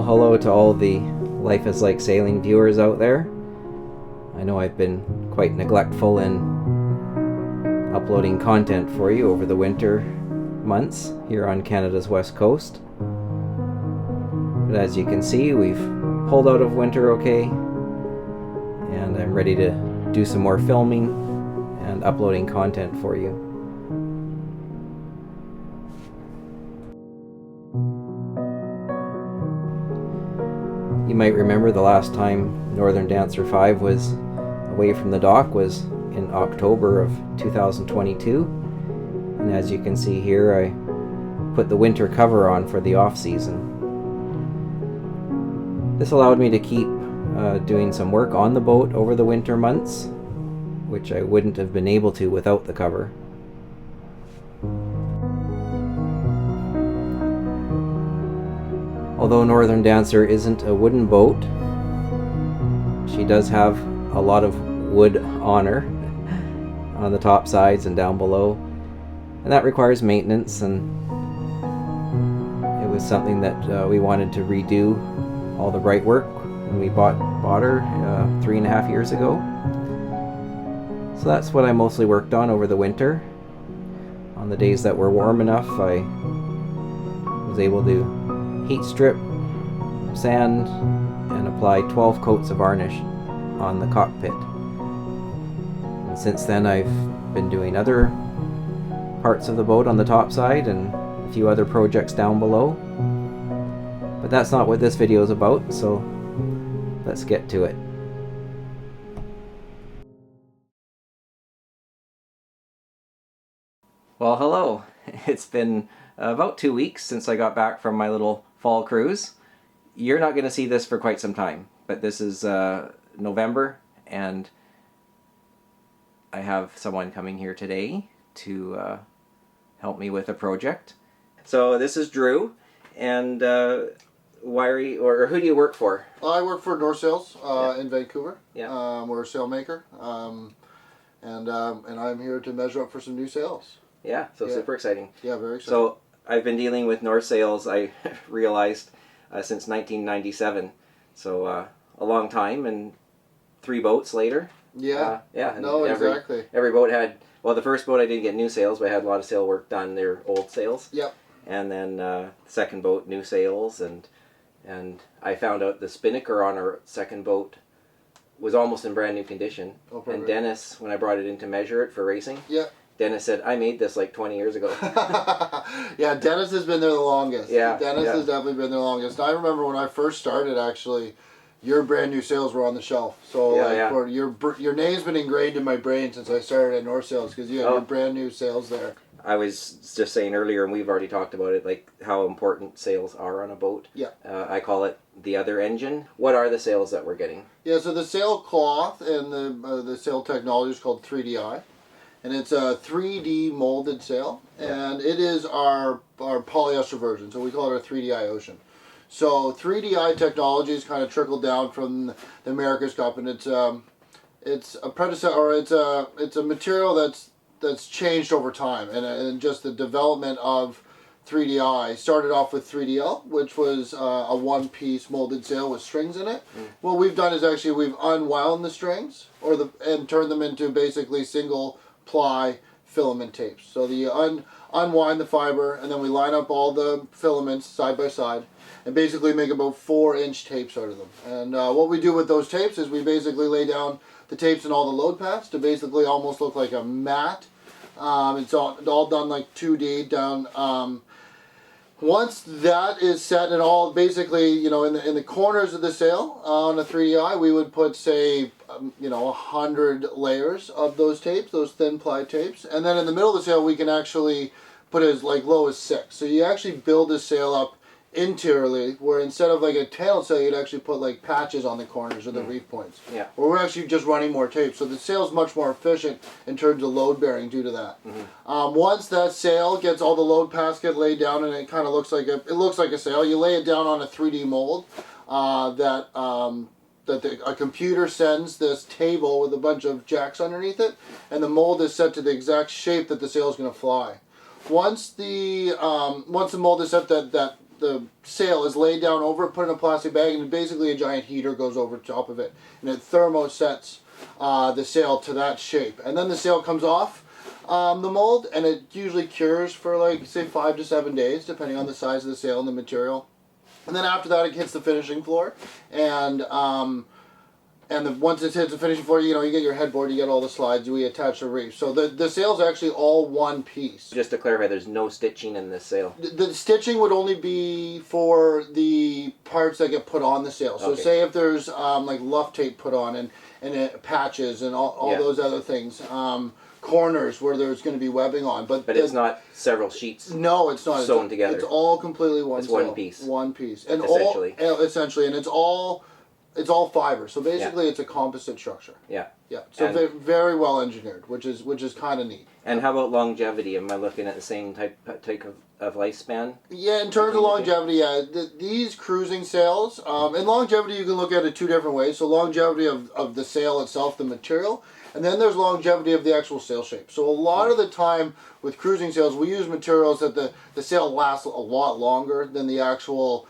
Well, hello to all the Life is Like Sailing viewers out there. I know I've been quite neglectful in uploading content for you over the winter months here on Canada's west coast. But as you can see, we've pulled out of winter okay, and I'm ready to do some more filming and uploading content for you. You might remember the last time Northern Dancer 5 was away from the dock was in October of 2022. And as you can see here, I put the winter cover on for the off-season. This allowed me to keep doing some work on the boat over the winter months, which I wouldn't have been able to without the cover. Although Northern Dancer isn't a wooden boat, she does have a lot of wood on her on the top sides and down below, and that requires maintenance, and it was something that we wanted to redo all the bright work when we bought her 3.5 years ago. So that's what I mostly worked on over the winter. On the days that were warm enough, I was able to heat strip, sand, and apply 12 coats of varnish on the cockpit. And since then I've been doing other parts of the boat on the top side and a few other projects down below. But that's not what this video is about, so let's get to it. Well, hello. It's been about 2 weeks since I got back from my little fall cruise. You're not going to see this for quite some time, but this is November, and I have someone coming here today to help me with a project. So this is Drew, and why are you, or who do you work for? I work for North Sails Yeah. in Vancouver. Yeah. We're a sail maker, and I'm here to measure up for some new sails. Yeah, so Yeah. super exciting. Yeah, very exciting. So I've been dealing with North Sails, I realized, since 1997. So a long time, and 3 boats later. Yeah. Yeah. And No, exactly. Every boat had, well, the first boat I didn't get new sails, but I had a lot of sail work done. They're old sails. Yep. And then the second boat, new sails, and I found out the spinnaker on our second boat was almost in brand new condition. Oh, perfect. And Dennis, when I brought it in to measure it for racing, Yeah. Dennis said, I made this like 20 years ago. Yeah, Dennis has been there the longest. Yeah, Dennis yeah. has definitely been there the longest. I remember when I first started, actually, your brand new sails were on the shelf. So Yeah, like, yeah. For your name's been ingrained in my brain since I started at North Sails, because you have your brand new sails there. I was just saying earlier, and we've already talked about it, like how important sails are on a boat. Yeah. I call it the other engine. What are the sails that we're getting? Yeah, so the sail cloth and the sail technology is called 3DI. And it's a 3D molded sail, and it is our polyester version, so we call it our 3DI Ocean. So 3DI technology is kind of trickled down from the America's Cup, and it's a predecessor, or it's a material that's changed over time, and just the development of 3DI started off with 3DL, which was a one-piece molded sail with strings in it. What we've done is actually we've unwound the strings and turned them into basically single ply filament tapes. So you unwind the fiber, and then we line up all the filaments side by side and basically make about 4-inch tapes out of them. And what we do with those tapes is we basically lay down the tapes in all the load paths to basically almost look like a mat. It's all done like 2D down. Once that is set, and all basically, you know, in the corners of the sail on a 3DI, we would put, say, 100 layers of those tapes, those thin ply tapes, and then in the middle of the sail we can actually put as like low as 6. So you actually build the sail up interiorly, where instead of like a tail sail, you'd actually put like patches on the corners or the reef points. Yeah. Or we're actually just running more tape, so the sail's much more efficient in terms of load bearing due to that. Once that sail gets all the load paths get laid down, and it kind of looks like a sail, you lay it down on a 3D mold that a computer sends this table with a bunch of jacks underneath it, and the mold is set to the exact shape that the sail is going to fly. Once the mold is set that the sail is laid down over it, put in a plastic bag, and basically a giant heater goes over top of it, and it thermosets the sail to that shape. And then the sail comes off the mold, and it usually cures for like say 5 to 7 days, depending on the size of the sail and the material. And then after that, it hits the finishing floor, and once it hits the finishing floor, you get your headboard, you get all the slides, we attach a reef. So the sail's actually all one piece. Just to clarify, there's no stitching in this sail. The stitching would only be for the parts that get put on the sail. So say if there's like luff tape put on and patches and all those other things. Corners where there's going to be webbing on, but it's not several sheets. No, it's not sewn together. It's all completely one. It's sail. one piece. One piece, and essentially, and it's all fiber. So basically, it's a composite structure. Yeah. Yeah. So very well engineered, which is kind of neat. And how about longevity? Am I looking at the same type of lifespan? Yeah, in terms of longevity, these cruising sails, in longevity you can look at it two different ways. So longevity of the sail itself, the material, and then there's longevity of the actual sail shape. So a lot of the time with cruising sails, we use materials that the sail lasts a lot longer than the actual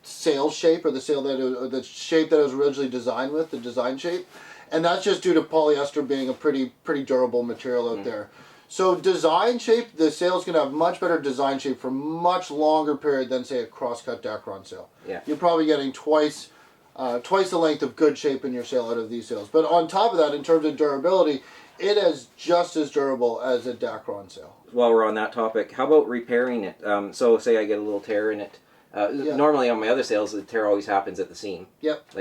sail shape, or the shape that it was originally designed with, the design shape. And that's just due to polyester being a pretty durable material out there. So design shape, the sail's going to have much better design shape for much longer period than, say, a cross-cut Dacron sail. Yeah. You're probably getting twice the length of good shape in your sail out of these sails. But on top of that, in terms of durability, it is just as durable as a Dacron sail. While we're on that topic, how about repairing it? So say I get a little tear in it. Normally on my other sails, the tear always happens at the seam. Yep.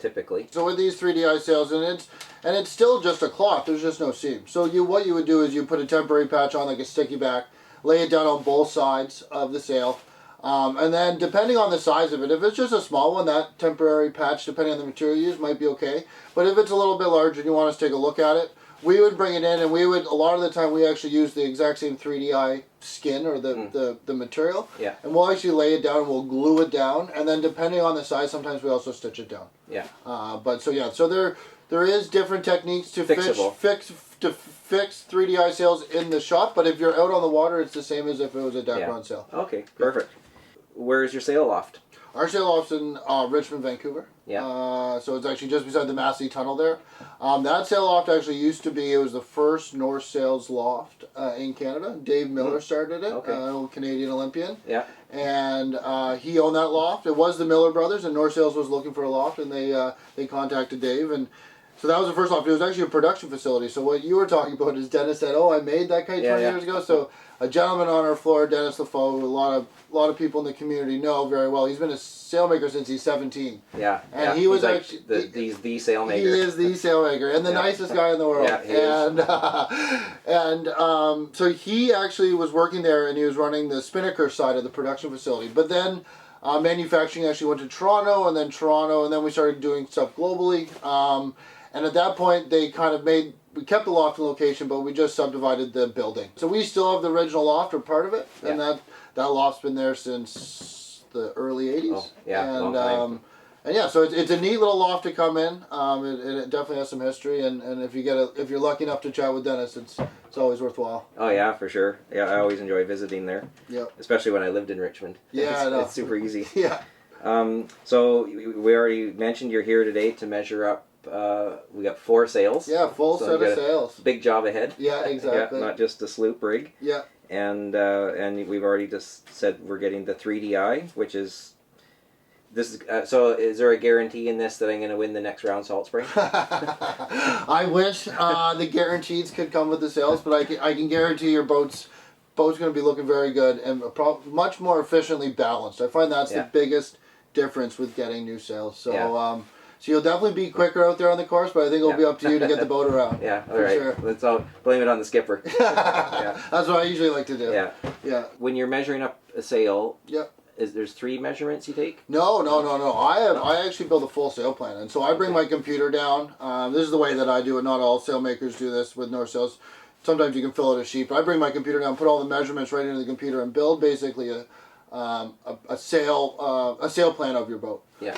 Typically. So with these 3DI sails, and it's still just a cloth. There's just no seam. So what you would do is you put a temporary patch on, like a sticky back, lay it down on both sides of the sail, and then depending on the size of it, if it's just a small one, that temporary patch, depending on the material you use, might be okay. But if it's a little bit larger and you want us to take a look at it, we would bring it in, and a lot of the time we actually use the exact same 3DI skin or the material. Yeah. And we'll actually lay it down and we'll glue it down, and then depending on the size, sometimes we also stitch it down. Yeah. So there is different techniques to fix 3DI sails in the shop, but if you're out on the water, it's the same as if it was a Dacron sail. Okay, perfect. Where is your sail loft? Our sail loft's in Richmond, Vancouver. Yeah. So it's actually just beside the Massey Tunnel there. That sail loft actually it was the first North Sails loft in Canada. Dave Miller started it, old Canadian Olympian. Yeah. And he owned that loft. It was the Miller brothers, and North Sails was looking for a loft, and they contacted Dave, and so that was the first loft. It was actually a production facility. So what you were talking about is Dennis said, "Oh, I made that kite 20 years ago." So a gentleman on our floor, Dennis LaFoe, who a lot of people in the community know very well. He's been a sailmaker since he's 17. Yeah. And he was actually the sailmaker. He is the sailmaker and the nicest guy in the world. Yeah, he is. So he actually was working there, and he was running the Spinnaker side of the production facility. But then manufacturing actually went to Toronto, and then we started doing stuff globally. And at that point, we kept the loft in location, but we just subdivided the building. So we still have the original loft, or part of it, and that loft's been there since the early 80s. Oh, yeah, and, long time. So it's a neat little loft to come in. It definitely has some history, and if you're lucky enough to chat with Dennis, it's always worthwhile. Oh yeah, for sure. Yeah, I always enjoy visiting there. Yeah. Especially when I lived in Richmond. Yeah, it's super easy. Yeah. So we already mentioned you're here today to measure up. We got 4 sails. Yeah, full set of sails. Big job ahead. Yeah, exactly. Yeah, not just a sloop rig. Yeah. And we've already just said we're getting the 3DI, which is this is so. Is there a guarantee in this that I'm going to win the next round salt spring? I wish the guarantees could come with the sails, but I can guarantee your boat's going to be looking very good and much more efficiently balanced. I find that's the biggest difference with getting new sails. So so you'll definitely be quicker out there on the course, but I think it'll be up to you to get the boat around. Yeah, all right. Sure. Let's all blame it on the skipper. That's what I usually like to do. Yeah. Yeah. When you're measuring up a sail, yep. There's 3 measurements you take? No. I actually build a full sail plan, and so I bring my computer down. This is the way that I do it. Not all sailmakers do this with North Sails. Sometimes you can fill out a sheet, but I bring my computer down, put all the measurements right into the computer, and build basically a sail plan of your boat. Yeah.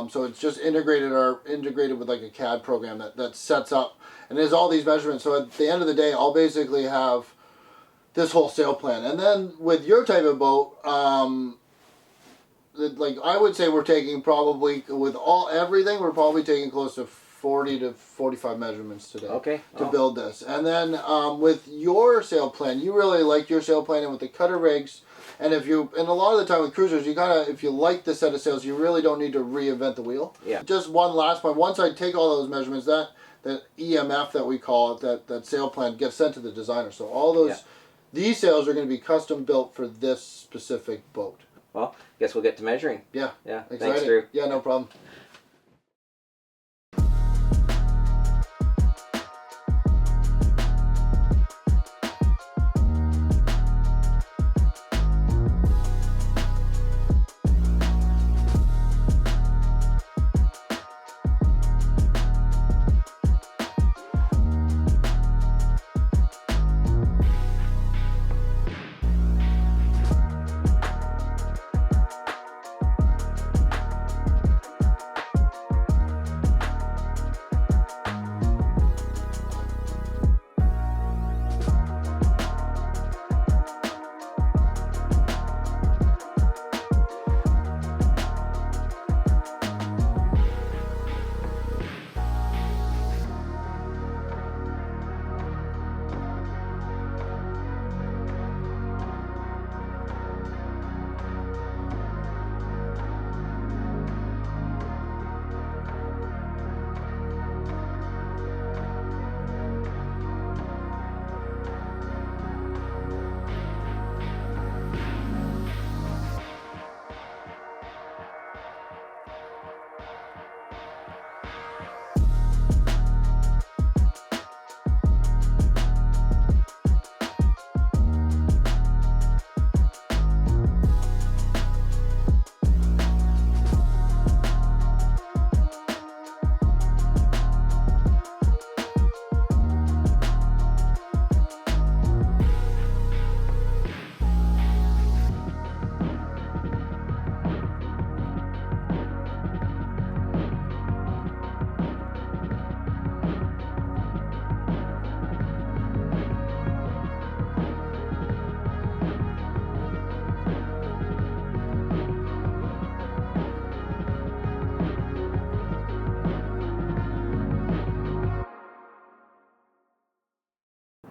So it's just integrated with like a CAD program that sets up and there's all these measurements. So at the end of the day, I'll basically have this whole sail plan. And then with your type of boat, like I would say we're taking probably with everything, we're probably taking close to 40 to 45 measurements today. Okay. To build this. And then with your sail plan, you really like your sail plan, and with the cutter rigs. And a lot of the time with cruisers, if you like the set of sails, you really don't need to reinvent the wheel. Yeah. Just one last point. Once I take all those measurements, that EMF that we call it, that sail plan gets sent to the designer. So all those, these sails are going to be custom built for this specific boat. Well, guess we'll get to measuring. Yeah. Yeah. Exciting. Thanks, Drew. Yeah, no problem.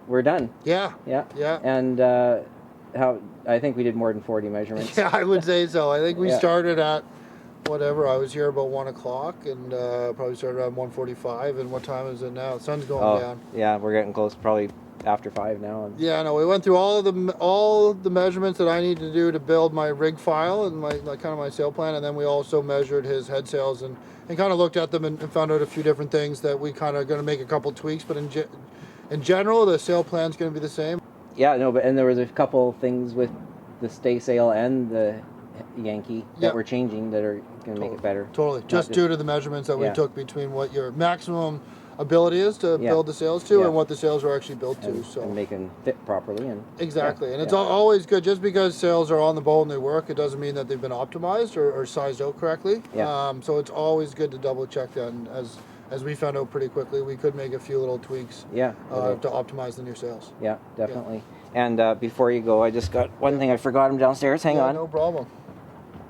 We're done. Yeah. Yeah. Yeah. And I think we did more than 40 measurements. Yeah, I would say so. I think we Yeah. started at whatever. I was here about 1 o'clock, and probably started around 1:45. And what time is it now? The sun's going down. Yeah, we're getting close. Probably after 5 now. Yeah, no, we went through all the measurements that I need to do to build my rig file and my kind of my sail plan, and then we also measured his head sails and kind of looked at them and found out a few different things that we kind of going to make a couple tweaks, but in general, the sail plan's going to be the same. Yeah, no, but there was a couple things with the stay sail and the Yankee that we're changing that are going to make it better. Totally, just due to the measurements that we took between what your maximum ability is to build the sails to and what the sails are actually built to. So and make them fit properly and exactly, and it's always good. Just because sails are on the boat and they work, it doesn't mean that they've been optimized or sized out correctly. Yeah. So it's always good to double check that. And as we found out pretty quickly, we could make a few little tweaks. To optimize the new sails. Yeah, definitely. And before you go, I just got one thing I forgot them downstairs. Hang on. No problem.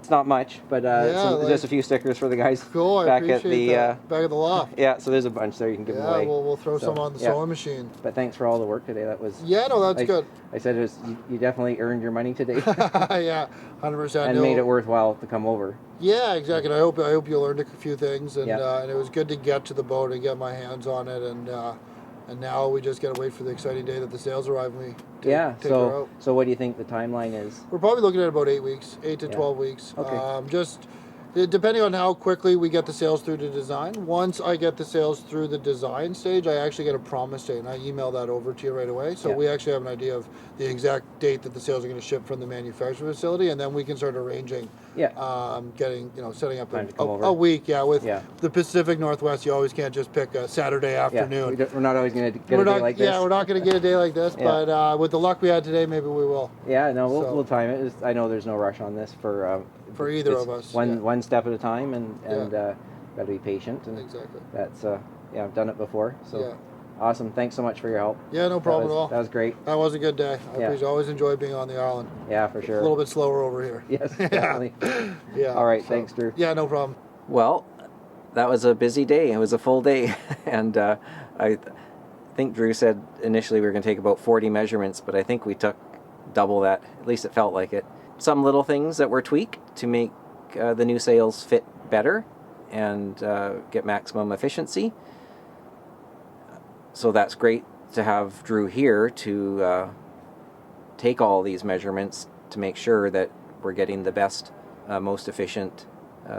It's not much, but just a few stickers for the guys Cool, I back appreciate at the that. Back at the loft. Yeah, so there's a bunch there. You can give them away. Yeah, we'll throw some on the sewing machine. But thanks for all the work today. That was that's good. I said it was, you definitely earned your money today. Yeah, 100%. And made it worthwhile to come over. Yeah, exactly. I hope you learned a few things, and it was good to get to the boat and get my hands on it, and now we just gotta wait for the exciting day that the sails arrive and we take her out. So what do you think the timeline is? We're probably looking at about 8 weeks, 8 to 12 weeks. Okay. Just depending on how quickly we get the sails through to design. Once I get the sails through the design stage, I actually get a promise date, and I email that over to you right away. So we actually have an idea of the exact date that the sails are going to ship from the manufacturing facility, and then we can start arranging, setting up a week. Yeah, with the Pacific Northwest, you always can't just pick a Saturday afternoon. Yeah, we're not always going to get a day like this. Yeah, we're not going to get a day like this, but with the luck we had today, maybe we will. Yeah, no, we'll time it. I know there's no rush on this for either of us. One step at a time, and got to be patient. And exactly. That's I've done it before, so Awesome. Thanks so much for your help. Yeah, no problem at all. That was great. That was a good day. Yeah. I always enjoy being on the island. Yeah, for sure. A little bit slower over here. Yes, definitely. Yeah. All right, thanks, Drew. Yeah, no problem. Well, that was a busy day. It was a full day, and I think Drew said initially we were going to take about 40 measurements, but I think we took double that. At least it felt like it. Some little things that were tweaked to make the new sails fit better and get maximum efficiency. So that's great to have Drew here to take all these measurements to make sure that we're getting the best, most efficient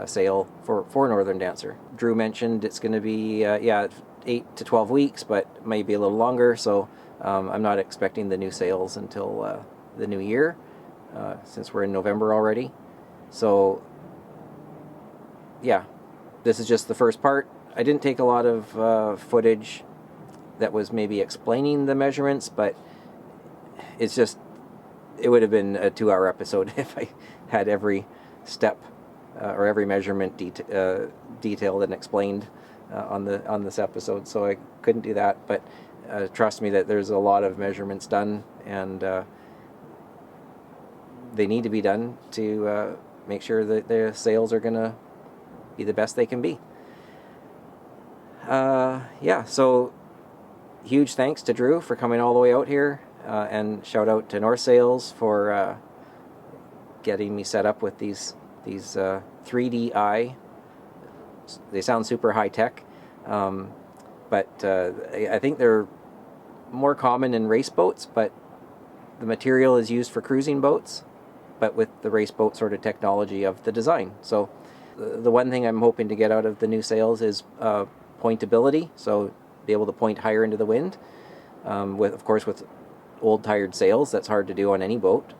sail for Northern Dancer. Drew mentioned it's going to be 8 to 12 weeks, but maybe a little longer, so I'm not expecting the new sails until the new year, since we're in November already. So yeah, this is just the first part. I didn't take a lot of footage that was maybe explaining the measurements, but it's just, it would have been a 2-hour episode if I had every step or every measurement detailed and explained on this episode, so I couldn't do that. But trust me that there's a lot of measurements done, and they need to be done to make sure that the sails are going to be the best they can be. Yeah, so huge thanks to Drew for coming all the way out here, and shout out to North Sails for getting me set up with these 3D eye. They sound super high tech, but I think they're more common in race boats, but the material is used for cruising boats, but with the race boat sort of technology of the design. So the one thing I'm hoping to get out of the new sails is pointability, so be able to point higher into the wind. Of course, with old tired sails, that's hard to do on any boat.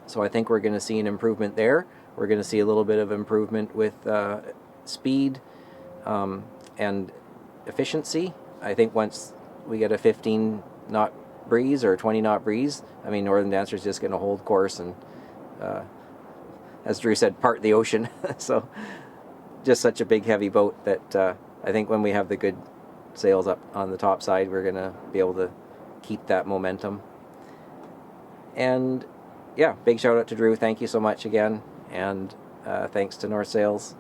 So I think we're going to see an improvement there. We're going to see a little bit of improvement with speed and efficiency. I think once we get a 15 knot breeze or 20 knot breeze, I mean, Northern Dancer is just going to hold course and, as Drew said, part the ocean. So just such a big heavy boat that I think when we have the good sails up on the top side, we're going to be able to keep that momentum. And yeah, big shout out to Drew. Thank you so much again. And thanks to North Sails.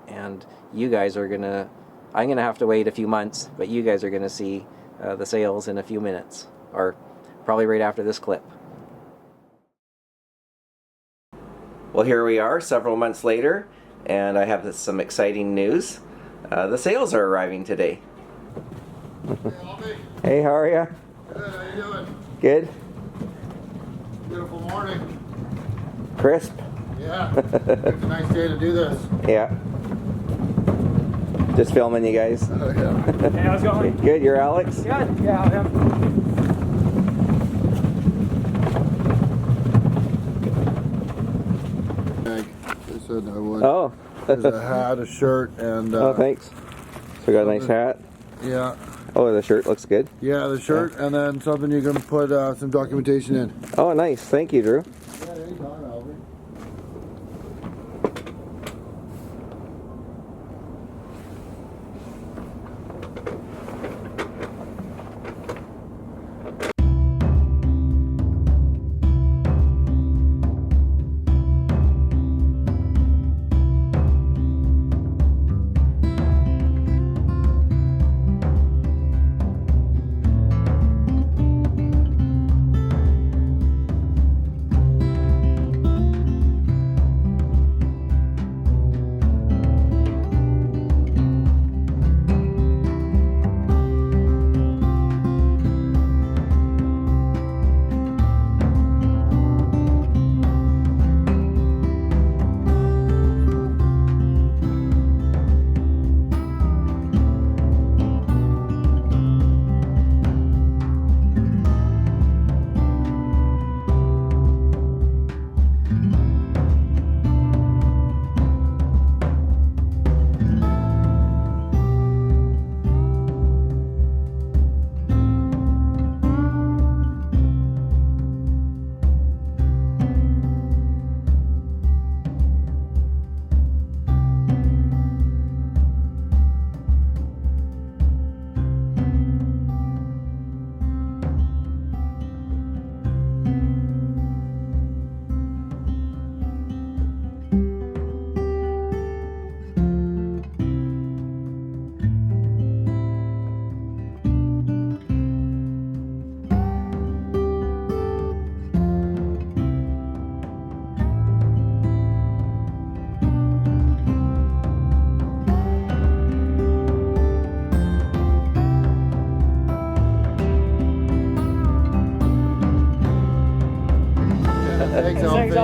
And you guys are going to, I'm going to have to wait a few months, but you guys are going to see the sails in a few minutes, or probably right after this clip. Well, here we are several months later, and I have some exciting news. The sails are arriving today. Hey, Alfy. Hey, how are you? Good, how you doing? Good? Beautiful morning. Crisp? Yeah, it's a nice day to do this. Yeah. Just filming you guys. Yeah. Hey, how's it going? Good, you're Alex? Good. Yeah, I am. They said I would. Oh. There's a hat, a shirt, and Oh, thanks. So we got a nice hat. yeah, Oh, the shirt looks good. yeah, the shirt, and then something you can put some documentation in. Oh, nice. Thank you, Drew. Yeah, anytime, Albert.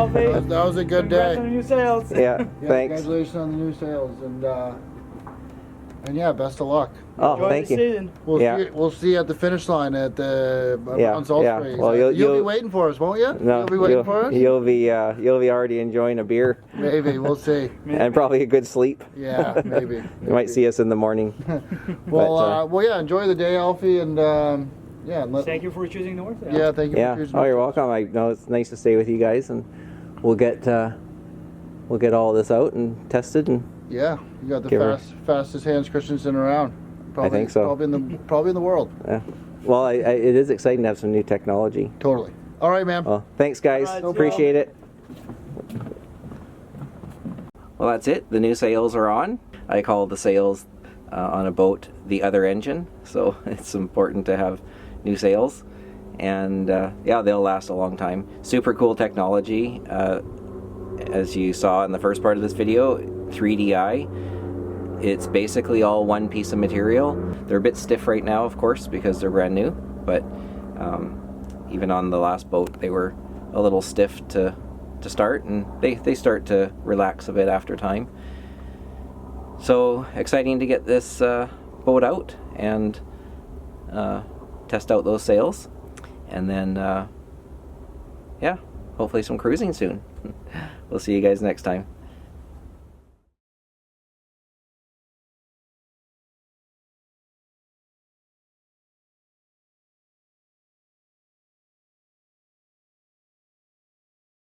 Alfy. That was a good Congrats day. on the new sales. Yeah, Yeah, thanks. congratulations on the new sales, and yeah, best of luck. Oh, Enjoy thank the you. season. We'll see you at the finish line at the Yeah, Mount Salt yeah. Springs. Well, You'll be you'll- waiting for us, won't you? No, You'll be waiting for us. you'll be already enjoying a beer Maybe we'll see. and probably a good sleep. Yeah, maybe. You might see us in the morning. Well, But, yeah. Enjoy the day, Alfie, and yeah. Thank you for choosing North. Yeah, thank you. Yeah. For choosing Oh, you're us. welcome. I know it's nice to stay with you guys, and we'll get all this out and tested, and Yeah, you got the Give her- fastest Hans Christensen around. Probably, think so. Probably in the world. well, it is exciting to have some new technology. Totally. All right, man. Well, thanks, guys. All right, see ya. Appreciate it. Well, that's it. The new sails are on. I call the sails on a boat the other engine, so it's important to have new sails. And yeah, they'll last a long time. Super cool technology. As you saw in the first part of this video, 3DI. It's basically all one piece of material. They're a bit stiff right now, of course, because they're brand new, but even on the last boat, they were a little stiff to start, and they start to relax a bit after time. So exciting to get this boat out and test out those sails, and then yeah, hopefully some cruising soon. We'll see you guys next time.